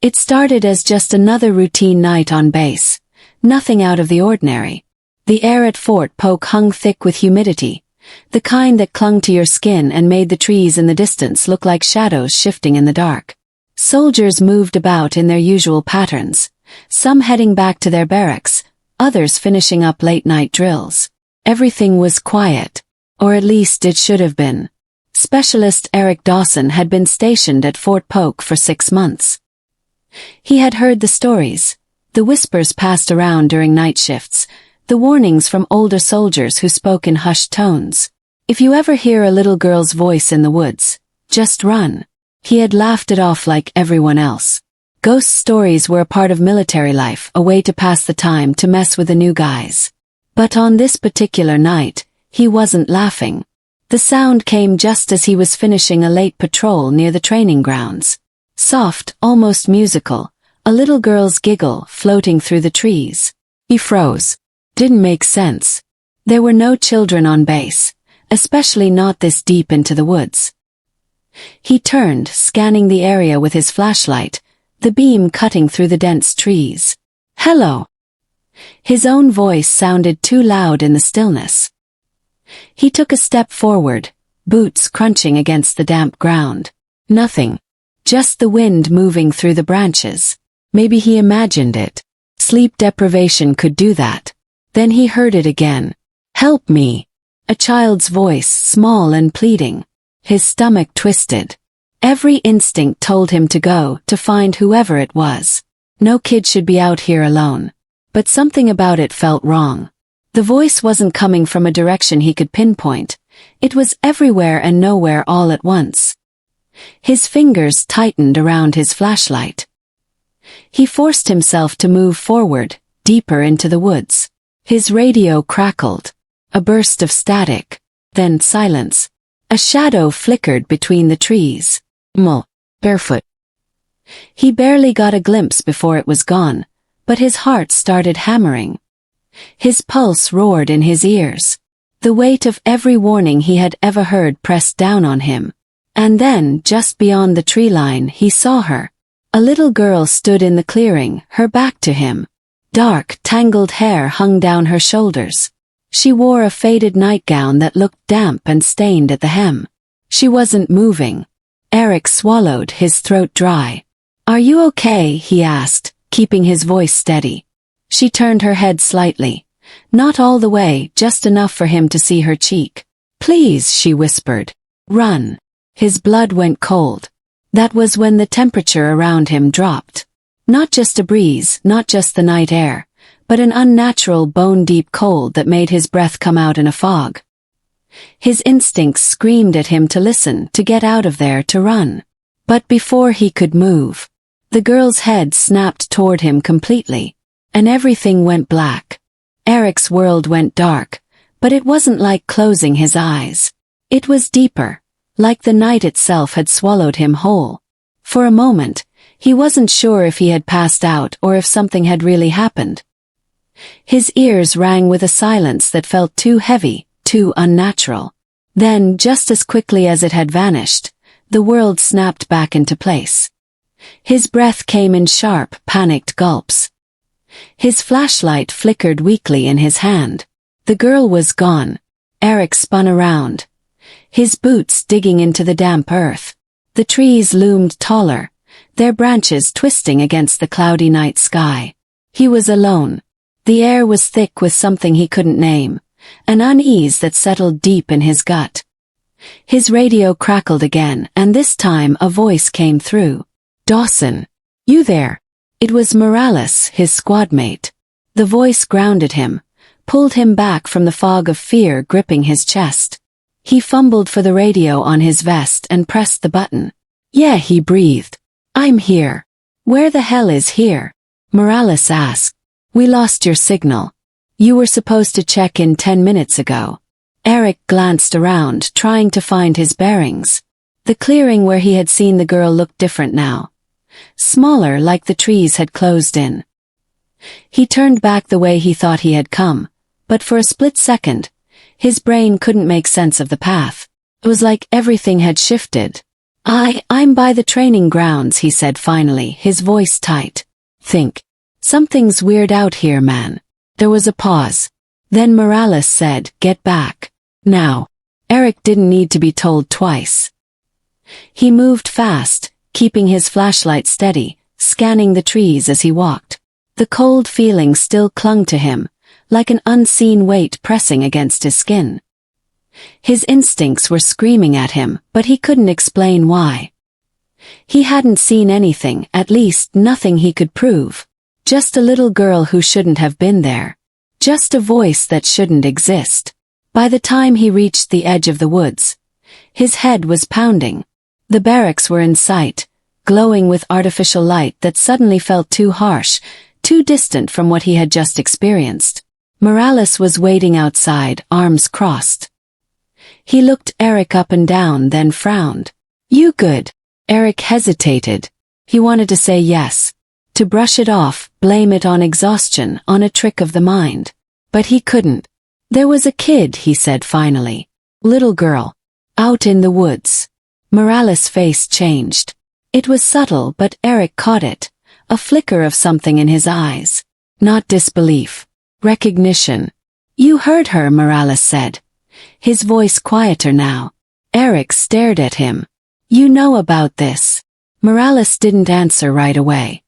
It started as just another routine night on base. Nothing out of the ordinary. The air at Fort Polk hung thick with humidity, the kind that clung to your skin and made the trees in the distance look like shadows shifting in the dark. Soldiers moved about in their usual patterns, some heading back to their barracks, others finishing up late-night drills. Everything was quiet, or at least it should have been. Specialist Eric Dawson had been stationed at Fort Polk for 6 months. He had heard the stories, the whispers passed around during night shifts, the warnings from older soldiers who spoke in hushed tones. If you ever hear a little girl's voice in the woods, just run. He had laughed it off like everyone else. Ghost stories were a part of military life, a way to pass the time, to mess with the new guys. But on this particular night, he wasn't laughing. The sound came just as he was finishing a late patrol near the training grounds. Soft, almost musical, a little girl's giggle floating through the trees. He froze. Didn't make sense. There were no children on base, especially not this deep into the woods. He turned, scanning the area with his flashlight, the beam cutting through the dense trees. "Hello." His own voice sounded too loud in the stillness. He took a step forward, boots crunching against the damp ground. Nothing. Just the wind moving through the branches. Maybe he imagined it. Sleep deprivation could do that. Then he heard it again. "Help me." A child's voice, small and pleading. His stomach twisted. Every instinct told him to go, to find whoever it was. No kid should be out here alone. But something about it felt wrong. The voice wasn't coming from a direction he could pinpoint. It was everywhere and nowhere all at once. His fingers tightened around his flashlight. He forced himself to move forward, deeper into the woods. His radio crackled. A burst of static. Then silence. A shadow flickered between the trees. Barefoot. He barely got a glimpse before it was gone, but his heart started hammering. His pulse roared in his ears. The weight of every warning he had ever heard pressed down on him. And then, just beyond the tree line, he saw her. A little girl stood in the clearing, her back to him. Dark, tangled hair hung down her shoulders. She wore a faded nightgown that looked damp and stained at the hem. She wasn't moving. Eric swallowed, his throat dry. "Are you okay?" he asked, keeping his voice steady. She turned her head slightly. Not all the way, just enough for him to see her cheek. "Please," she whispered. "Run." His blood went cold. That was when the temperature around him dropped. Not just a breeze, not just the night air, but an unnatural bone-deep cold that made his breath come out in a fog. His instincts screamed at him to listen, to get out of there, to run. But before he could move, the girl's head snapped toward him completely, and everything went black. Eric's world went dark, but it wasn't like closing his eyes. It was deeper, like the night itself had swallowed him whole. For a moment, he wasn't sure if he had passed out or if something had really happened. His ears rang with a silence that felt too heavy, too unnatural. Then, just as quickly as it had vanished, the world snapped back into place. His breath came in sharp, panicked gulps. His flashlight flickered weakly in his hand. The girl was gone. Eric spun around, his boots digging into the damp earth. The trees loomed taller, their branches twisting against the cloudy night sky. He was alone. The air was thick with something he couldn't name, an unease that settled deep in his gut. His radio crackled again, and this time a voice came through. "Dawson. You there?" It was Morales, his squad mate. The voice grounded him, pulled him back from the fog of fear gripping his chest. He fumbled for the radio on his vest and pressed the button. "Yeah," he breathed. "I'm here." "Where the hell is here?" Morales asked. "We lost your signal. You were supposed to check in 10 minutes ago." Eric glanced around, trying to find his bearings. The clearing where he had seen the girl looked different now. Smaller, like the trees had closed in. He turned back the way he thought he had come, but for a split second, his brain couldn't make sense of the path. It was like everything had shifted. I'm by the training grounds, he said finally, his voice tight. Think. Something's weird out here, man. There was a pause. Then Morales said, get back. Now. Eric didn't need to be told twice. He moved fast, keeping his flashlight steady, scanning the trees as he walked. The cold feeling still clung to him, like an unseen weight pressing against his skin. His instincts were screaming at him, but he couldn't explain why. He hadn't seen anything, at least nothing he could prove. Just a little girl who shouldn't have been there. Just a voice that shouldn't exist. By the time he reached the edge of the woods, his head was pounding. The barracks were in sight, glowing with artificial light that suddenly felt too harsh, too distant from what he had just experienced. Morales was waiting outside, arms crossed. He looked Eric up and down, then frowned. You good? Eric hesitated. He wanted to say yes. To brush it off, blame it on exhaustion, on a trick of the mind. But he couldn't. There was a kid, he said finally. Little girl. Out in the woods. Morales' face changed. It was subtle, but Eric caught it. A flicker of something in his eyes. Not disbelief. Recognition. You heard her, Morales said. His voice quieter now. Eric stared at him. You know about this. Morales didn't answer right away.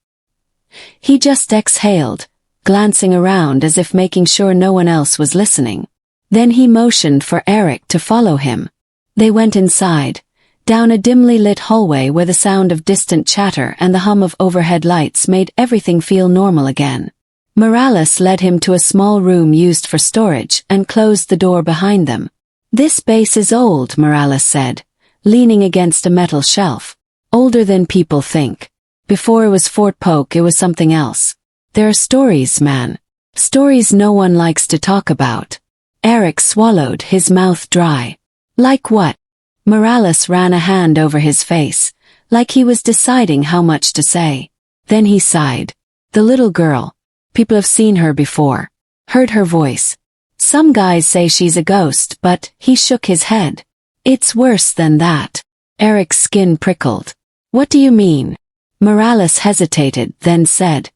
He just exhaled, glancing around as if making sure no one else was listening. Then he motioned for Eric to follow him. They went inside, down a dimly lit hallway where the sound of distant chatter and the hum of overhead lights made everything feel normal again. Morales led him to a small room used for storage and closed the door behind them. This base is old, Morales said, leaning against a metal shelf. Older than people think. Before it was Fort Polk, it was something else. There are stories, man. Stories no one likes to talk about. Eric swallowed, his mouth dry. Like what? Morales ran a hand over his face, like he was deciding how much to say. Then he sighed. The little girl. People have seen her before. Heard her voice. Some guys say she's a ghost, but he shook his head. It's worse than that. Eric's skin prickled. What do you mean? Morales hesitated, then said.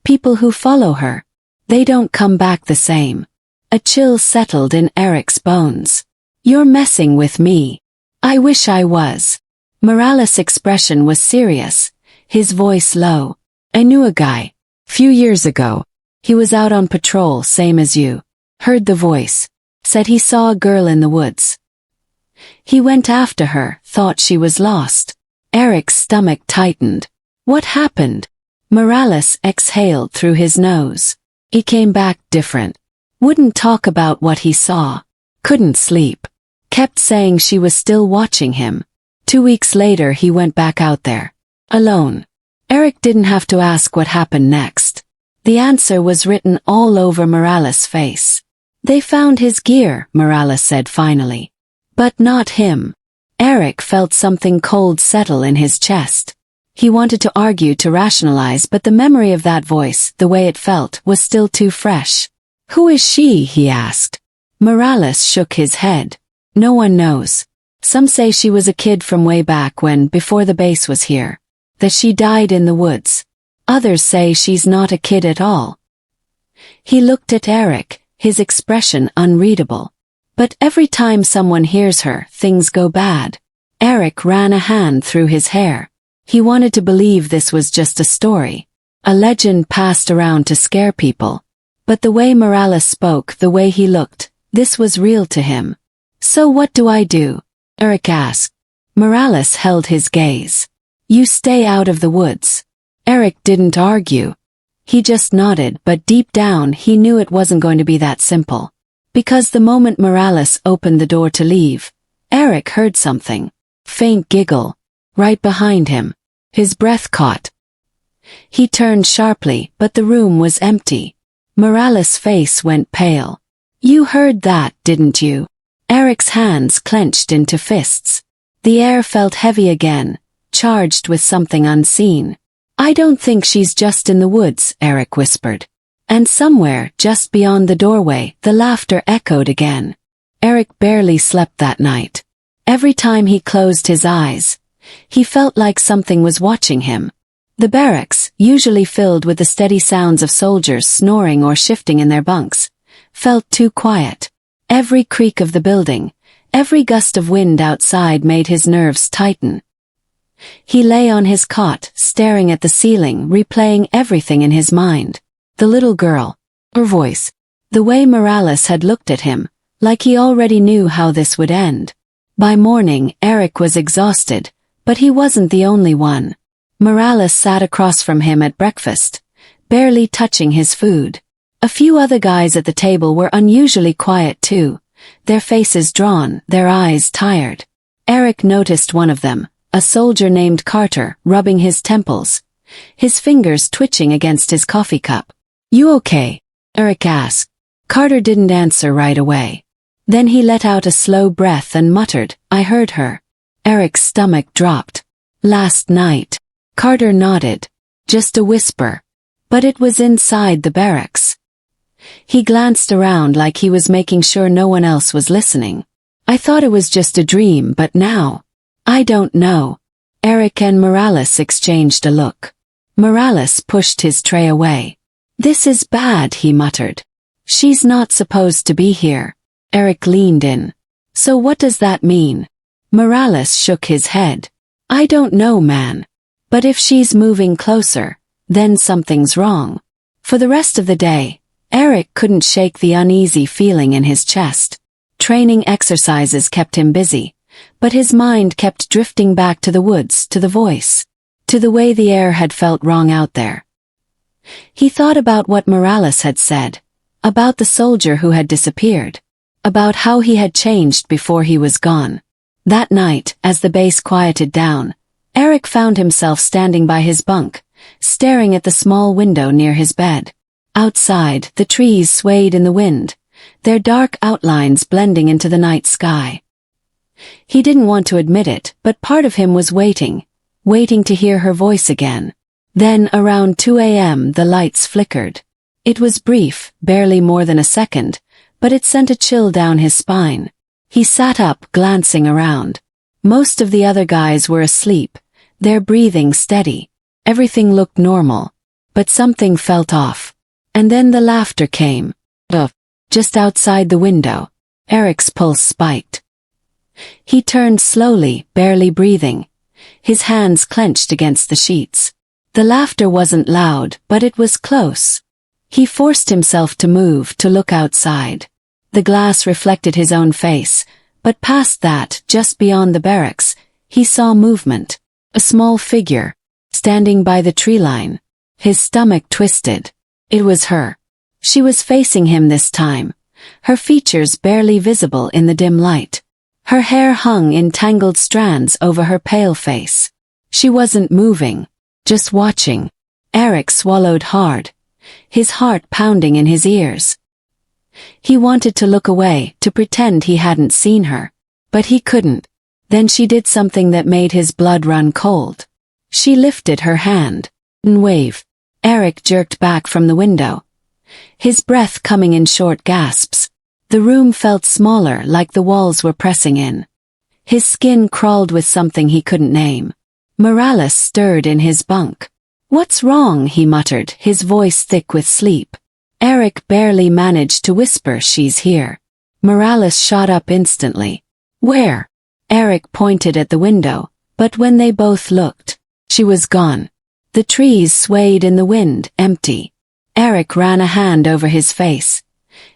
People who follow her. They don't come back the same. A chill settled in Eric's bones. You're messing with me. I wish I was. Morales' expression was serious, his voice low. I knew a guy. Few years ago. He was out on patrol, same as you. Heard the voice. Said he saw a girl in the woods. He went after her, thought she was lost. Eric's stomach tightened. What happened? Morales exhaled through his nose. He came back different. Wouldn't talk about what he saw. Couldn't sleep. Kept saying she was still watching him. 2 weeks later he went back out there. Alone. Eric didn't have to ask what happened next. The answer was written all over Morales' face. They found his gear, Morales said finally. But not him. Eric felt something cold settle in his chest. He wanted to argue, to rationalize, but the memory of that voice, the way it felt, was still too fresh. Who is she? He asked. Morales shook his head. No one knows. Some say she was a kid from way back when, before the base was here. That she died in the woods. Others say she's not a kid at all. He looked at Eric, his expression unreadable. But every time someone hears her, things go bad. Eric ran a hand through his hair. He wanted to believe this was just a story. A legend passed around to scare people. But the way Morales spoke, the way he looked, this was real to him. So what do I do? Eric asked. Morales held his gaze. You stay out of the woods. Eric didn't argue. He just nodded, but deep down he knew it wasn't going to be that simple. Because the moment Morales opened the door to leave, Eric heard something. Faint giggle. Right behind him. His breath caught. He turned sharply, but the room was empty. Morales' face went pale. You heard that, didn't you? Eric's hands clenched into fists. The air felt heavy again, charged with something unseen. I don't think she's just in the woods, Eric whispered. And somewhere, just beyond the doorway, the laughter echoed again. Eric barely slept that night. Every time he closed his eyes, He felt like something was watching him. The barracks, usually filled with the steady sounds of soldiers snoring or shifting in their bunks, felt too quiet. Every creak of the building, every gust of wind outside made his nerves tighten. He lay on his cot, staring at the ceiling, replaying everything in his mind. The little girl, her voice, the way Morales had looked at him, like he already knew how this would end. By morning, Eric was exhausted, but he wasn't the only one. Morales sat across from him at breakfast, barely touching his food. A few other guys at the table were unusually quiet too, their faces drawn, their eyes tired. Eric noticed one of them, a soldier named Carter, rubbing his temples, his fingers twitching against his coffee cup. "You okay?" Eric asked. Carter didn't answer right away. Then he let out a slow breath and muttered, "I heard her." Eric's stomach dropped. "Last night." Carter nodded. Just a whisper. But it was inside the barracks. He glanced around like he was making sure no one else was listening. "I thought it was just a dream, but now, I don't know." Eric and Morales exchanged a look. Morales pushed his tray away. "This is bad," he muttered. "She's not supposed to be here." Eric leaned in. "So what does that mean?" Morales shook his head. "I don't know, man. But if she's moving closer, then something's wrong." For the rest of the day, Eric couldn't shake the uneasy feeling in his chest. Training exercises kept him busy, but his mind kept drifting back to the woods, to the voice, to the way the air had felt wrong out there. He thought about what Morales had said, about the soldier who had disappeared, about how he had changed before he was gone. That night, as the base quieted down, Eric found himself standing by his bunk, staring at the small window near his bed. Outside, the trees swayed in the wind, their dark outlines blending into the night sky. He didn't want to admit it, but part of him was waiting to hear her voice again. Then, around 2 a.m., the lights flickered. It was brief, barely more than a second, but it sent a chill down his spine. He sat up, glancing around. Most of the other guys were asleep, their breathing steady. Everything looked normal, but something felt off. And then the laughter came. Just outside the window. Eric's pulse spiked. He turned slowly, barely breathing, his hands clenched against the sheets. The laughter wasn't loud, but it was close. He forced himself to move, to look outside. The glass reflected his own face, but past that, just beyond the barracks, he saw movement. A small figure, standing by the tree line. His stomach twisted. It was her. She was facing him this time, her features barely visible in the dim light. Her hair hung in tangled strands over her pale face. She wasn't moving, just watching. Eric swallowed hard, his heart pounding in his ears. He wanted to look away, to pretend he hadn't seen her, but he couldn't. Then she did something that made his blood run cold. She lifted her hand and waved. Eric jerked back from the window, his breath coming in short gasps. The room felt smaller, like the walls were pressing in. His skin crawled with something he couldn't name. Morales stirred in his bunk. "What's wrong?" he muttered, his voice thick with sleep. Eric barely managed to whisper, "She's here." Morales shot up instantly. "Where?" Eric pointed at the window, but when they both looked, she was gone. The trees swayed in the wind, empty. Eric ran a hand over his face,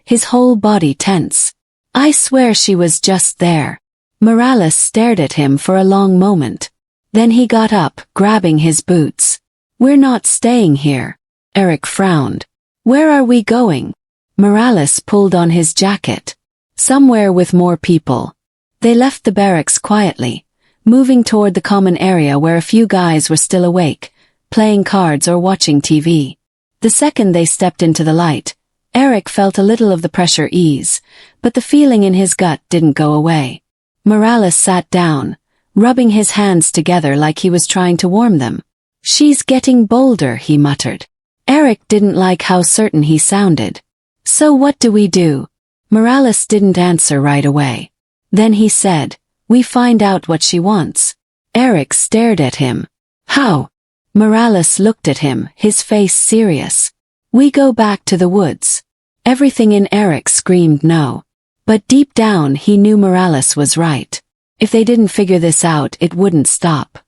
his whole body tense. "I swear she was just there." Morales stared at him for a long moment. Then he got up, grabbing his boots. "We're not staying here." Eric frowned. "Where are we going?" Morales pulled on his jacket. "Somewhere with more people." They left the barracks quietly, moving toward the common area where a few guys were still awake, playing cards or watching TV. The second they stepped into the light, Eric felt a little of the pressure ease, but the feeling in his gut didn't go away. Morales sat down, rubbing his hands together like he was trying to warm them. "She's getting bolder," he muttered. Eric didn't like how certain he sounded. "So what do we do?" Morales didn't answer right away. Then he said, "We find out what she wants." Eric stared at him. How? Morales looked at him, his face serious. We go back to the woods. Everything in Eric screamed no. But deep down he knew Morales was right. If they didn't figure this out, it wouldn't stop.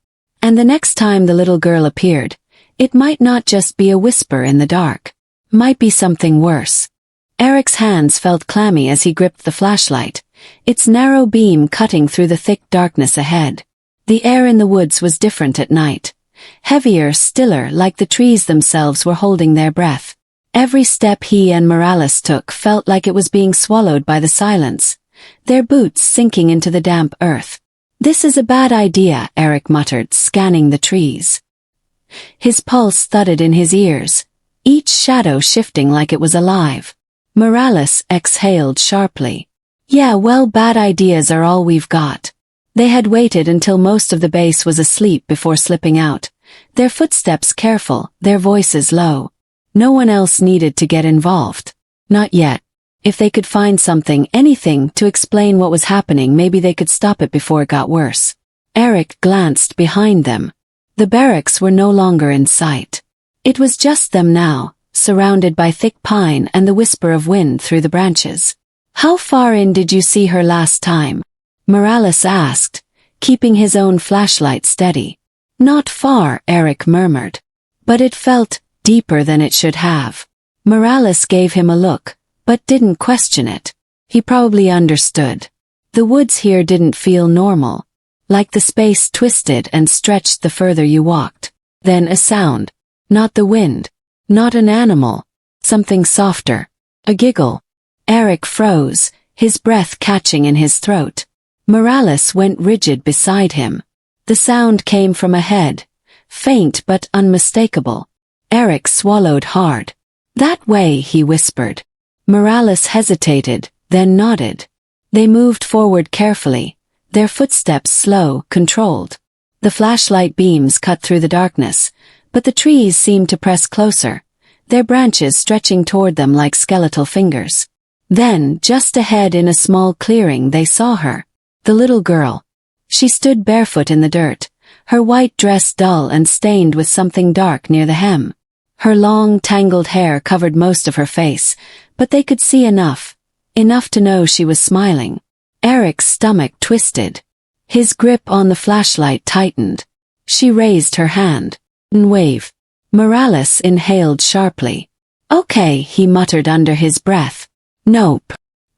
And the next time the little girl appeared, it might not just be a whisper in the dark. Might be something worse. Eric's hands felt clammy as he gripped the flashlight, its narrow beam cutting through the thick darkness ahead. The air in the woods was different at night. Heavier, stiller, like the trees themselves were holding their breath. Every step he and Morales took felt like it was being swallowed by the silence, their boots sinking into the damp earth. This is a bad idea, Eric muttered, scanning the trees. His pulse thudded in his ears, each shadow shifting like it was alive. Morales exhaled sharply. Yeah, well, bad ideas are all we've got. They had waited until most of the base was asleep before slipping out, their footsteps careful, their voices low. No one else needed to get involved. Not yet. If they could find something, anything, to explain what was happening, maybe they could stop it before it got worse. Eric glanced behind them. The barracks were no longer in sight. It was just them now, surrounded by thick pine and the whisper of wind through the branches. How far in did you see her last time? Morales asked, keeping his own flashlight steady. Not far, Eric murmured. But it felt deeper than it should have. Morales gave him a look, but didn't question it. He probably understood. The woods here didn't feel normal. Like the space twisted and stretched the further you walked. Then a sound. Not the wind. Not an animal. Something softer. A giggle. Eric froze, his breath catching in his throat. Morales went rigid beside him. The sound came from ahead. Faint but unmistakable. Eric swallowed hard. That way, he whispered. Morales hesitated, then nodded. They moved forward carefully, their footsteps slow, controlled. The flashlight beams cut through the darkness, but the trees seemed to press closer, their branches stretching toward them like skeletal fingers. Then, just ahead in a small clearing, they saw her. The little girl. She stood barefoot in the dirt, her white dress dull and stained with something dark near the hem. Her long, tangled hair covered most of her face, but they could see enough to know she was smiling. Eric's stomach twisted. His grip on the flashlight tightened. She raised her hand. Wave. Morales inhaled sharply. Okay, he muttered under his breath. Nope.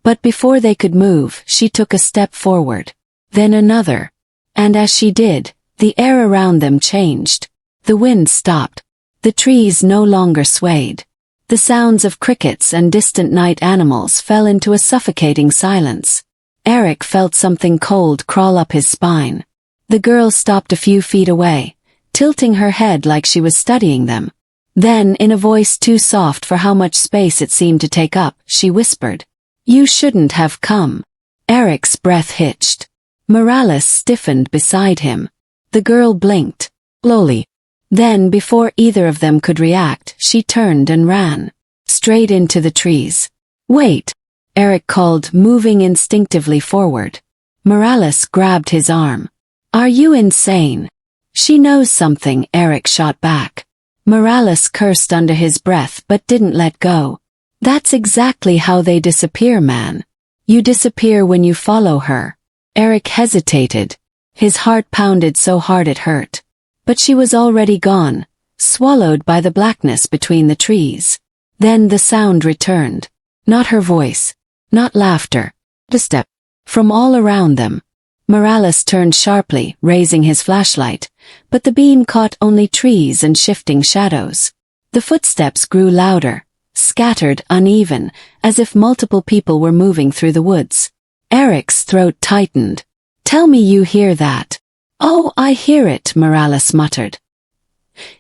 But before they could move, she took a step forward. Then another. And as she did, the air around them changed. The wind stopped. The trees no longer swayed. The sounds of crickets and distant night animals fell into a suffocating silence. Eric felt something cold crawl up his spine. The girl stopped a few feet away, tilting her head like she was studying them. Then, in a voice too soft for how much space it seemed to take up, she whispered, "You shouldn't have come." Eric's breath hitched. Morales stiffened beside him. The girl blinked. Slowly. Then, before either of them could react, she turned and ran. Straight into the trees. Wait! Eric called, moving instinctively forward. Morales grabbed his arm. Are you insane? She knows something, Eric shot back. Morales cursed under his breath but didn't let go. That's exactly how they disappear, man. You disappear when you follow her. Eric hesitated. His heart pounded so hard it hurt. But she was already gone, swallowed by the blackness between the trees. Then the sound returned. Not her voice. Not laughter. A step. From all around them. Morales turned sharply, raising his flashlight, but the beam caught only trees and shifting shadows. The footsteps grew louder, scattered, uneven, as if multiple people were moving through the woods. Eric's throat tightened. Tell me you hear that. Oh, I hear it, Morales muttered.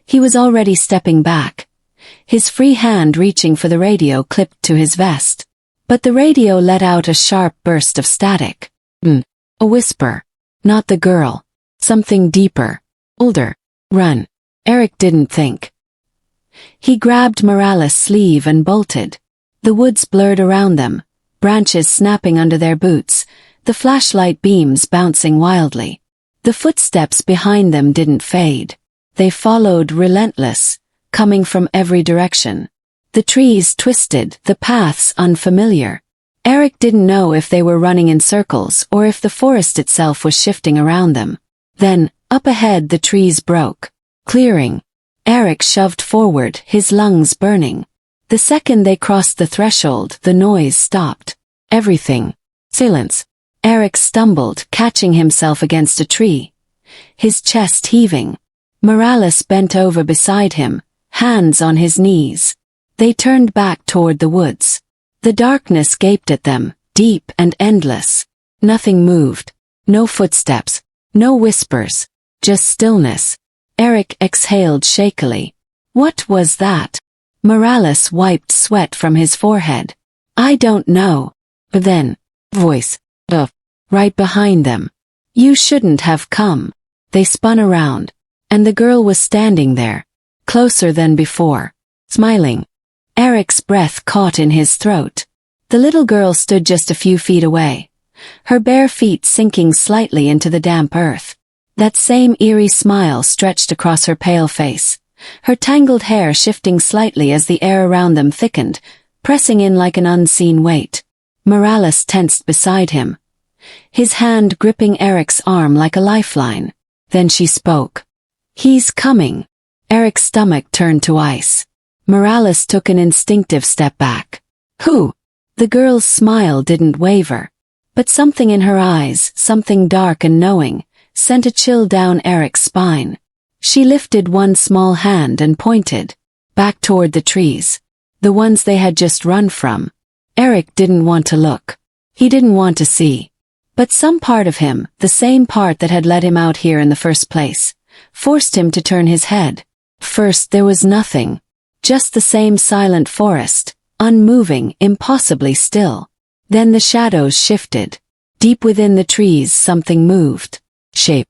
He was already stepping back, his free hand reaching for the radio clipped to his vest. But the radio let out a sharp burst of static. A whisper. Not the girl. Something deeper. Older. Run. Eric didn't think. He grabbed Morales' sleeve and bolted. The woods blurred around them, branches snapping under their boots, the flashlight beams bouncing wildly. The footsteps behind them didn't fade. They followed relentless, coming from every direction. The trees twisted, the paths unfamiliar. Eric didn't know if they were running in circles or if the forest itself was shifting around them. Then, up ahead the trees broke, clearing. Eric shoved forward, his lungs burning. The second they crossed the threshold, the noise stopped. Everything. Silence. Eric stumbled, catching himself against a tree, his chest heaving. Morales bent over beside him, hands on his knees. They turned back toward the woods. The darkness gaped at them, deep and endless. Nothing moved. No footsteps. No whispers. Just stillness. Eric exhaled shakily. What was that? Morales wiped sweat from his forehead. I don't know. But then, voice. Right behind them. You shouldn't have come. They spun around. And the girl was standing there. Closer than before. Smiling. Eric's breath caught in his throat. The little girl stood just a few feet away, her bare feet sinking slightly into the damp earth. That same eerie smile stretched across her pale face, her tangled hair shifting slightly as the air around them thickened, pressing in like an unseen weight. Morales tensed beside him, his hand gripping Eric's arm like a lifeline. Then she spoke. He's coming. Eric's stomach turned to ice. Morales took an instinctive step back. Who? The girl's smile didn't waver. But something in her eyes, something dark and knowing, sent a chill down Eric's spine. She lifted one small hand and pointed. Back toward the trees. The ones they had just run from. Eric didn't want to look. He didn't want to see. But some part of him, the same part that had led him out here in the first place, forced him to turn his head. First there was nothing. Just the same silent forest, unmoving, impossibly still. Then the shadows shifted. Deep within the trees something moved. Shape.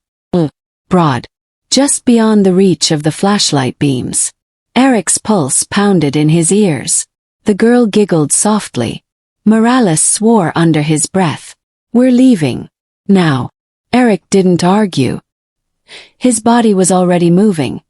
Broad. Just beyond the reach of the flashlight beams. Eric's pulse pounded in his ears. The girl giggled softly. Morales swore under his breath. We're leaving. Now. Eric didn't argue. His body was already moving.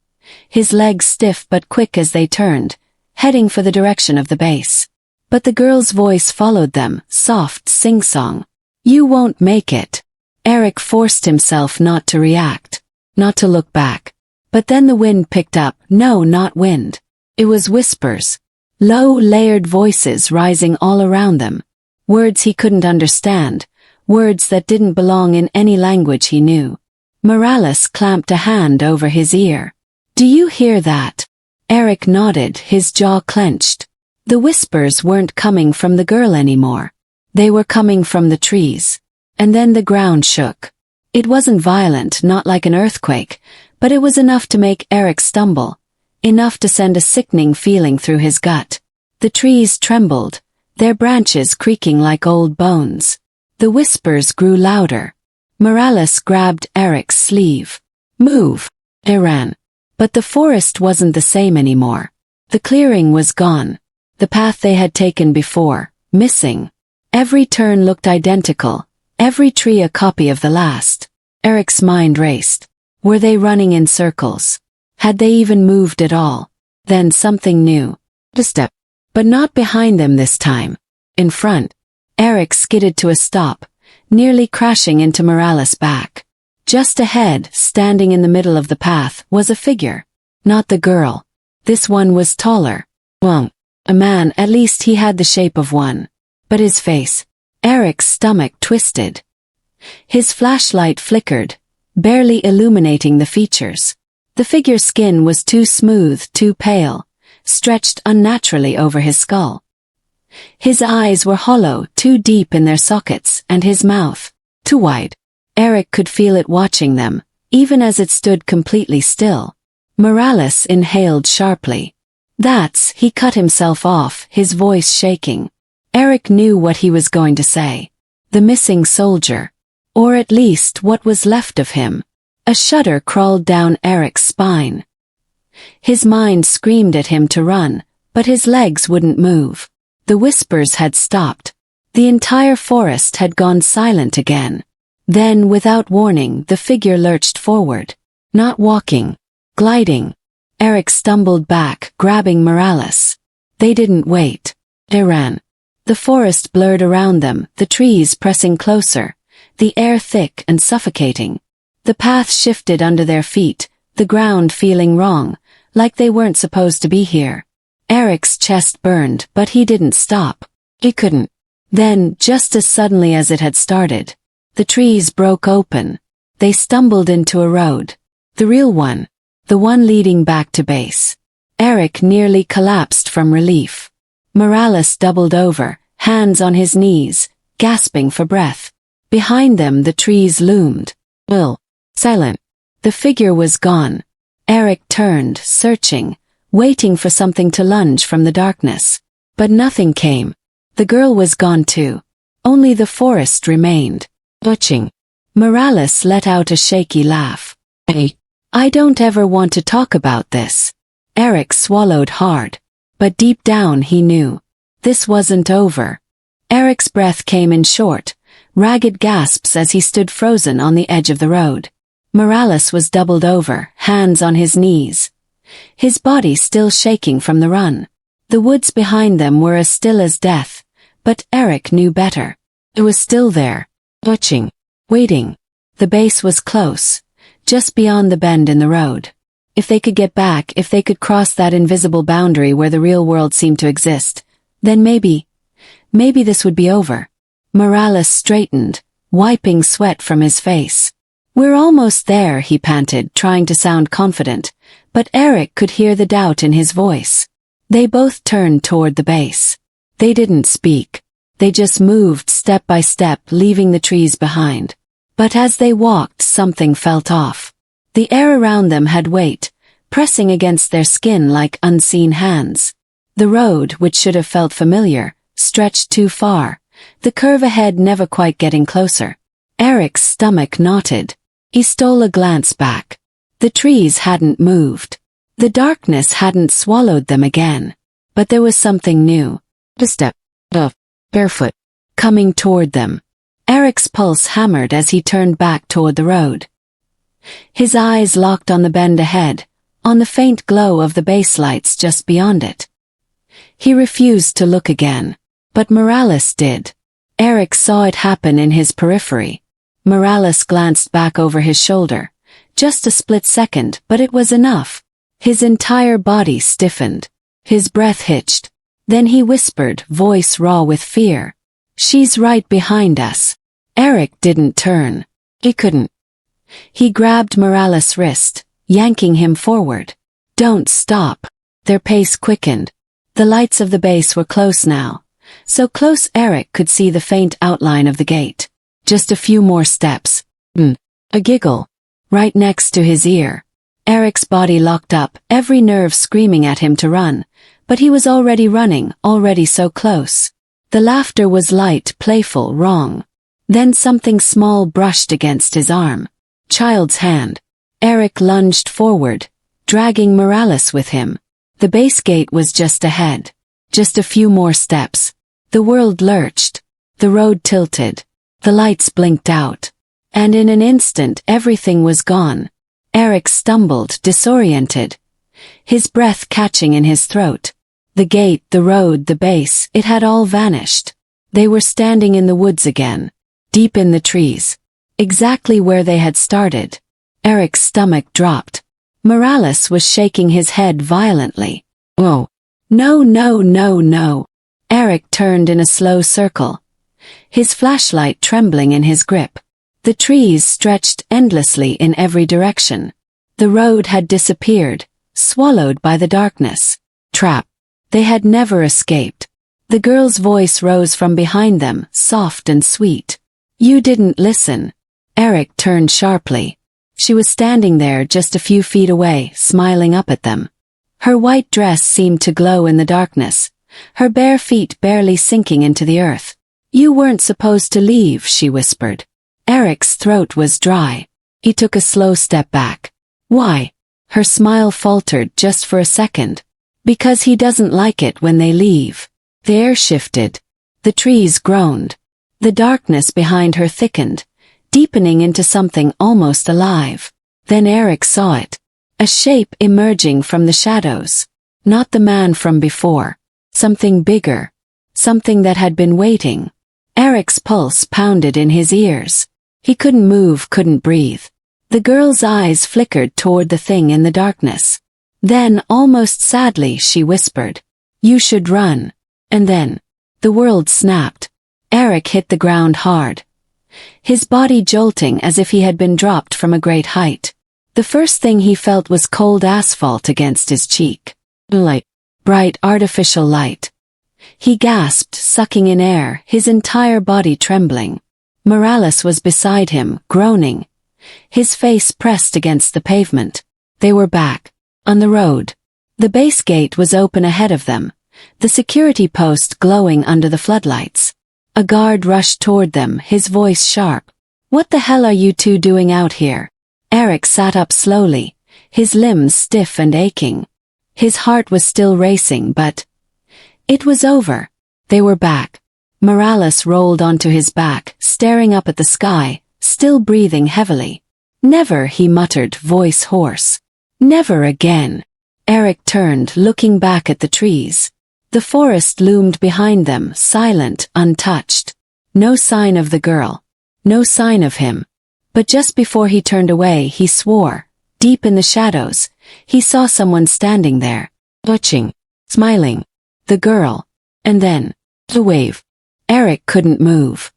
His legs stiff but quick as they turned, heading for the direction of the base. But the girl's voice followed them, soft sing-song. You won't make it. Eric forced himself not to react, not to look back. But then the wind picked up. No, not wind. It was whispers. Low, layered voices rising all around them. Words he couldn't understand. Words that didn't belong in any language he knew. Morales clamped a hand over his ear. Do you hear that? Eric nodded, his jaw clenched. The whispers weren't coming from the girl anymore. They were coming from the trees. And then the ground shook. It wasn't violent, not like an earthquake, but it was enough to make Eric stumble. Enough to send a sickening feeling through his gut. The trees trembled, their branches creaking like old bones. The whispers grew louder. Morales grabbed Eric's sleeve. Move. They ran. But the forest wasn't the same anymore. The clearing was gone. The path they had taken before, missing. Every turn looked identical, every tree a copy of the last. Eric's mind raced. Were they running in circles? Had they even moved at all? Then something new. A step. But not behind them this time. In front. Eric skidded to a stop, nearly crashing into Morales' back. Just ahead, standing in the middle of the path, was a figure. Not the girl. This one was taller. Well, a man, at least he had the shape of one. But his face. Eric's stomach twisted. His flashlight flickered, barely illuminating the features. The figure's skin was too smooth, too pale, stretched unnaturally over his skull. His eyes were hollow, too deep in their sockets, and his mouth, too wide. Eric could feel it watching them, even as it stood completely still. Morales inhaled sharply. He cut himself off, his voice shaking. Eric knew what he was going to say. The missing soldier. Or at least what was left of him. A shudder crawled down Eric's spine. His mind screamed at him to run, but his legs wouldn't move. The whispers had stopped. The entire forest had gone silent again. Then, without warning, the figure lurched forward. Not walking. Gliding. Eric stumbled back, grabbing Morales. They didn't wait. They ran. The forest blurred around them, the trees pressing closer, the air thick and suffocating. The path shifted under their feet, the ground feeling wrong, like they weren't supposed to be here. Eric's chest burned, but he didn't stop. He couldn't. Then, just as suddenly as it had started, the trees broke open. They stumbled into a road. The real one. The one leading back to base. Eric nearly collapsed from relief. Morales doubled over, hands on his knees, gasping for breath. Behind them the trees loomed. Silent. The figure was gone. Eric turned, searching, waiting for something to lunge from the darkness. But nothing came. The girl was gone too. Only the forest remained. Watching. Morales let out a shaky laugh. I don't ever want to talk about this. Eric swallowed hard. But deep down he knew. This wasn't over. Eric's breath came in short, ragged gasps as he stood frozen on the edge of the road. Morales was doubled over, hands on his knees. His body still shaking from the run. The woods behind them were as still as death, but Eric knew better. It was still there, watching, waiting. The base was close, just beyond the bend in the road. If they could get back, if they could cross that invisible boundary where the real world seemed to exist, then maybe this would be over. Morales straightened, wiping sweat from his face. We're almost there, he panted, trying to sound confident, but Eric could hear the doubt in his voice. They both turned toward the base. They didn't speak. They just moved step by step, leaving the trees behind. But as they walked, something felt off. The air around them had weight, pressing against their skin like unseen hands. The road, which should have felt familiar, stretched too far, the curve ahead never quite getting closer. Eric's stomach knotted. He stole a glance back. The trees hadn't moved. The darkness hadn't swallowed them again. But there was something new. A step. Barefoot. Coming toward them. Eric's pulse hammered as he turned back toward the road. His eyes locked on the bend ahead, on the faint glow of the base lights just beyond it. He refused to look again. But Morales did. Eric saw it happen in his periphery. Morales glanced back over his shoulder. Just a split second, but it was enough. His entire body stiffened. His breath hitched. Then he whispered, voice raw with fear. She's right behind us. Eric didn't turn. He couldn't. He grabbed Morales' wrist, yanking him forward. Don't stop. Their pace quickened. The lights of the base were close now. So close Eric could see the faint outline of the gate. Just a few more steps. A giggle. Right next to his ear. Eric's body locked up, every nerve screaming at him to run. But he was already running, already so close. The laughter was light, playful, wrong. Then something small brushed against his arm. Child's hand. Eric lunged forward, dragging Morales with him. The base gate was just ahead. Just a few more steps. The world lurched. The road tilted. The lights blinked out. And in an instant everything was gone. Eric stumbled, disoriented. His breath catching in his throat. The gate, the road, the base, it had all vanished. They were standing in the woods again. Deep in the trees. Exactly where they had started. Eric's stomach dropped. Morales was shaking his head violently. Whoa. No, no, no, no. Eric turned in a slow circle. His flashlight trembling in his grip. The trees stretched endlessly in every direction. The road had disappeared, swallowed by the darkness. Trap. They had never escaped. The girl's voice rose from behind them, soft and sweet. You didn't listen. Eric turned sharply. She was standing there just a few feet away, smiling up at them. Her white dress seemed to glow in the darkness, her bare feet barely sinking into the earth. You weren't supposed to leave, she whispered. Eric's throat was dry. He took a slow step back. Why? Her smile faltered just for a second. Because he doesn't like it when they leave. The air shifted. The trees groaned. The darkness behind her thickened. deepening into something almost alive. Then Eric saw it. A shape emerging from the shadows. Not the man from before. Something bigger. Something that had been waiting. Eric's pulse pounded in his ears. He couldn't move, couldn't breathe. The girl's eyes flickered toward the thing in the darkness. Then, almost sadly, she whispered, "You should run." And then, the world snapped. Eric hit the ground hard. His body jolting as if he had been dropped from a great height. The first thing he felt was cold asphalt against his cheek. Light. Bright artificial light. He gasped, sucking in air, his entire body trembling. Morales was beside him, groaning. His face pressed against the pavement. They were back. On the road. The base gate was open ahead of them, the security post glowing under the floodlights. A guard rushed toward them, his voice sharp. "What the hell are you two doing out here?" Eric sat up slowly, his limbs stiff and aching. His heart was still racing, but it was over. They were back. Morales rolled onto his back, staring up at the sky, still breathing heavily. "Never," he muttered, voice hoarse. "Never again." Eric turned, looking back at the trees. The forest loomed behind them, silent, untouched. No sign of the girl. No sign of him. But just before he turned away, he swore. Deep in the shadows, he saw someone standing there. Watching. Smiling. The girl. And then, the wave. Eric couldn't move.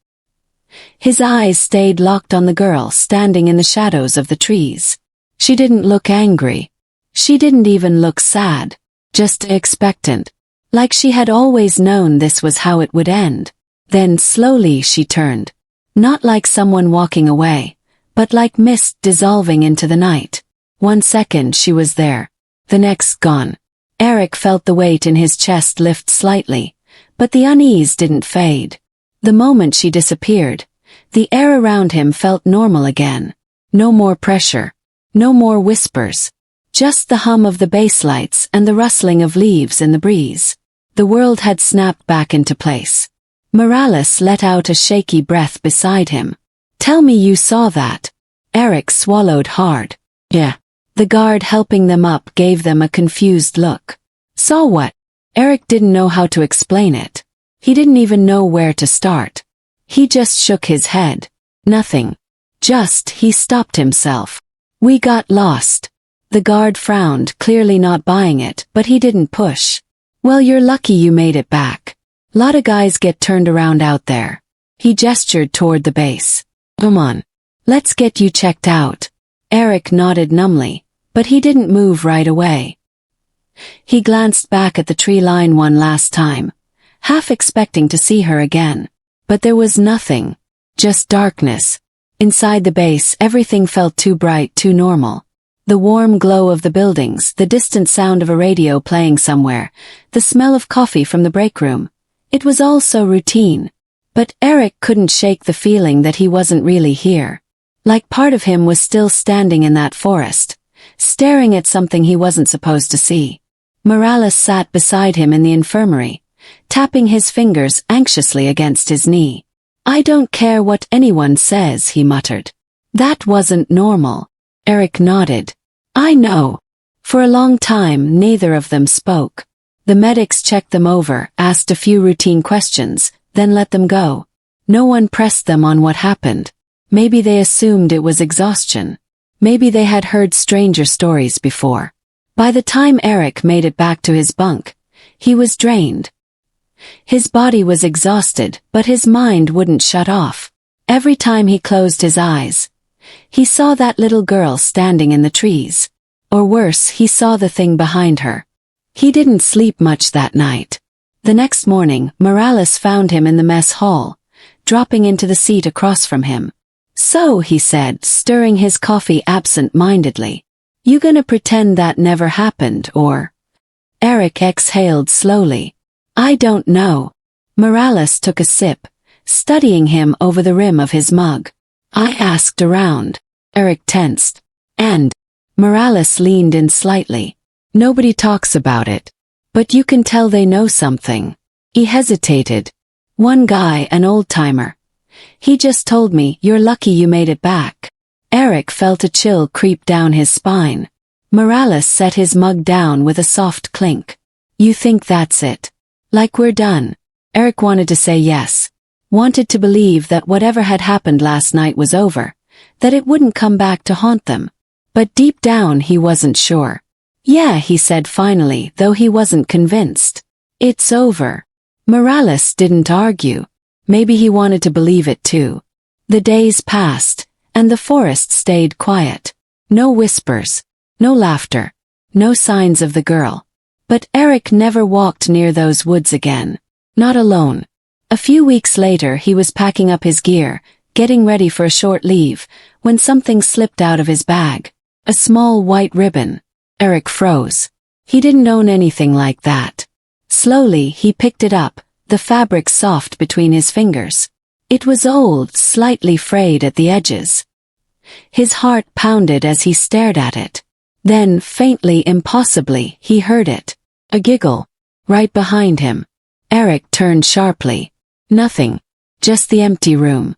His eyes stayed locked on the girl standing in the shadows of the trees. She didn't look angry. She didn't even look sad. Just expectant. Like she had always known this was how it would end. Then slowly she turned. Not like someone walking away, but like mist dissolving into the night. 1 second she was there. The next gone. Eric felt the weight in his chest lift slightly, but the unease didn't fade. The moment she disappeared, the air around him felt normal again. No more pressure. No more whispers. Just the hum of the base lights and the rustling of leaves in the breeze. The world had snapped back into place. Morales let out a shaky breath beside him. "Tell me you saw that." Eric swallowed hard. "Yeah." The guard helping them up gave them a confused look. "Saw what?" Eric didn't know how to explain it. He didn't even know where to start. He just shook his head. Nothing. Just, he stopped himself. "We got lost." The guard frowned, clearly not buying it, but he didn't push. "Well, you're lucky you made it back. Lot of guys get turned around out there." He gestured toward the base. "Come on. Let's get you checked out." Eric nodded numbly, but he didn't move right away. He glanced back at the tree line one last time, half expecting to see her again. But there was nothing. Just darkness. Inside the base, everything felt too bright, too normal. The warm glow of the buildings, the distant sound of a radio playing somewhere, the smell of coffee from the break room. It was all so routine. But Eric couldn't shake the feeling that he wasn't really here. Like part of him was still standing in that forest, staring at something he wasn't supposed to see. Morales sat beside him in the infirmary, tapping his fingers anxiously against his knee. "I don't care what anyone says," he muttered. "That wasn't normal." Eric nodded. "I know." For a long time, neither of them spoke. The medics checked them over, asked a few routine questions, then let them go. No one pressed them on what happened. Maybe they assumed it was exhaustion. Maybe they had heard stranger stories before. By the time Eric made it back to his bunk, he was drained. His body was exhausted, but his mind wouldn't shut off. Every time he closed his eyes, he saw that little girl standing in the trees. Or worse, he saw the thing behind her. He didn't sleep much that night. The next morning, Morales found him in the mess hall, dropping into the seat across from him. "So," he said, stirring his coffee absent-mindedly, "you gonna pretend that never happened, or?" Eric exhaled slowly. "I don't know." Morales took a sip, studying him over the rim of his mug. "I asked around." Eric tensed. "And?" Morales leaned in slightly. "Nobody talks about it. But you can tell they know something." He hesitated. "One guy, an old-timer. He just told me you're lucky you made it back. Eric felt a chill creep down his spine. Morales set his mug down with a soft clink. You think that's it? Like we're done? Eric wanted to say yes. Wanted to believe that whatever had happened last night was over, that it wouldn't come back to haunt them. But deep down he wasn't sure. Yeah, he said finally, though he wasn't convinced. It's over. Morales didn't argue. Maybe he wanted to believe it too. The days passed, and the forest stayed quiet. No whispers, no laughter, no signs of the girl. But Eric never walked near those woods again. Not alone. A few weeks later he was packing up his gear, getting ready for a short leave, when something slipped out of his bag. A small white ribbon. Eric froze. He didn't own anything like that. Slowly he picked it up, the fabric soft between his fingers. It was old, slightly frayed at the edges. His heart pounded as he stared at it. Then, faintly, impossibly, he heard it. A giggle. Right behind him. Eric turned sharply. Nothing. Just the empty room.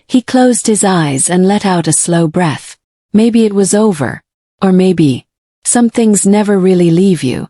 He closed his eyes and let out a slow breath. Maybe it was over. Or maybe. Some things never really leave you.